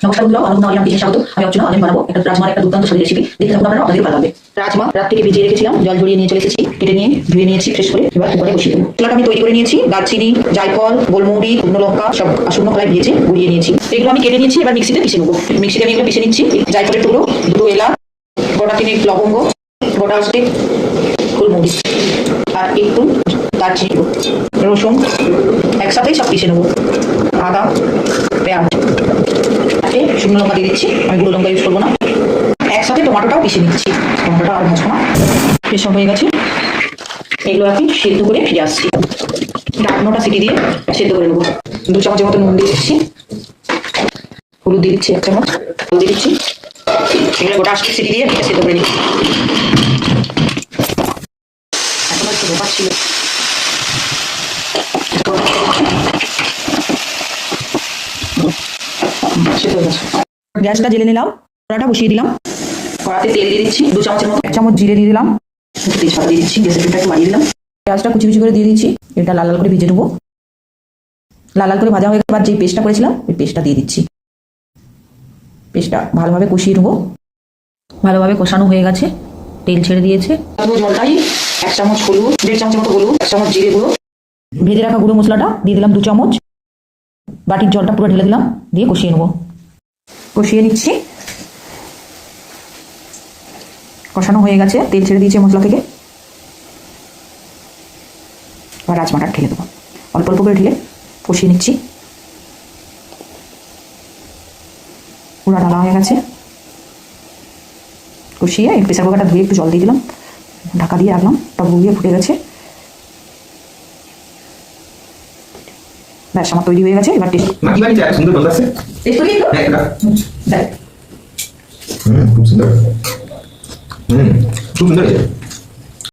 নমস্কার বন্ধুরা, আমার নাম আলিয়াম কিচেনে স্বাগত। আমি অর্চনা। আমি বানাবো একটা রাজমার একটা দুর্দান্ত স্বাদের রেসিপি। দেখতে থাকুন, আপনারা আপনাদের ভালো লাগবে। রাজমা রাত থেকে ভিজিয়ে রেখেছিলাম, জল ঝরিয়ে নিয়ে চলে এসেছি, কেটে নিয়ে ধুয়ে নিয়েছি ফ্রেশ করে। এবার কুকারে বসিয়ে দেবো। মশলাটা আমি তৈরি করে নিয়েছি। দারচিনি, জায়ফল, গোলমরিচ, শুকনো লঙ্কা সব শুকনো কড়াই ভেজে গুঁড়িয়ে নিয়েছি। এগুলো আমি কেটে নিয়েছি, এবার মিক্সিতে পিষে নেবো। মিক্সিতে আমি এগুলো পিষে নিচ্ছি। জায়ফলের টুকরো, দুটো এলাচ, গোটা তিনেক লবঙ্গ, গোটা স্টিক গোলমরিচ আর একটু দারচিনি, রসুন একসাথেই সব পিষে নেবো। আদা, পেঁয়াজ, শুকনো লঙ্কা দিয়ে দিচ্ছি। আমি গুঁড়ো লঙ্কা ইউজ করবো না। একসাথে টমেটোটাও পিষে নিচ্ছি। টমেটোটা আর ভাজবো না। এসব হয়ে গেছে। এগুলো আমি সেদ্ধ করে ফিরে আসছি। ডাকনোটা সিটি দিয়ে সেদ্ধ করে নেবো। 2 চামচের মতো নুন দিয়ে দিচ্ছি, হলুদ দিয়ে দিচ্ছি 1 চামচ, হলুদ দিয়ে দিচ্ছি। এগুলো গোটা আসতে সিটি দিয়ে সেদ্ধ করে নিচ্ছি। এখন একটু ব্যাপার ছিল, গ্যাসটা জেলে নিলাম, কড়াটা বসিয়ে দিলাম। কড়াতে তেল দিয়ে দিচ্ছি 2 চামচের মতো, 1 চামচ জিরে দিয়ে দিলাম, তেজপাতা দিয়ে দিচ্ছি, গ্যাসের ফ্লেমটা একটু বাড়িয়ে দিলাম। পেঁয়াজটা কুচি কুচি করে দিয়ে দিচ্ছি। এটা লাল লাল করে ভেজে নেবো। লাল লাল করে ভাজা হয়ে গেলে যে পেস্টটা করেছিলাম ওই পেস্টটা দিয়ে দিচ্ছি। পেস্টটা ভালোভাবে কষিয়ে নেবো। ভালোভাবে কষানো হয়ে গেছে, তেল ছেড়ে দিয়েছে। জলটাই 1 চামচ হলুদ, 1.5 চামচের মতো হলুদ, 1 চামচ জিরে গুঁড়ো, ভেজে রাখা গুঁড়ো মশলাটা দিয়ে দিলাম 2 চামচ। বাটির জলটা পুরো ঢেলে দিলাম, দিয়ে কষিয়ে নেবো। কষিয়ে নিচ্ছি। কষানো হয়ে গেছে, তেল ছেড়ে দিয়েছে মশলা থেকে। এবার রাজমাটা ঢেলে দেবো। অল্প অল্প করে ঢেলে কষিয়ে নিচ্ছি। পুরো ঢালা হয়ে গেছে। কষিয়ে প্রেসার কুকারটা ধুয়ে একটু জল দিয়ে দিলাম, ঢাকা দিয়ে রাখলাম। টক গুলিয়ে ফুটে গেছে। ব্যাস, আমার তৈরি হয়ে গেছে। এবার টেস্ট সুন্দর গন্ধ আছে। টেস্ট করি একটু। খুব সুন্দর। খুব সুন্দর।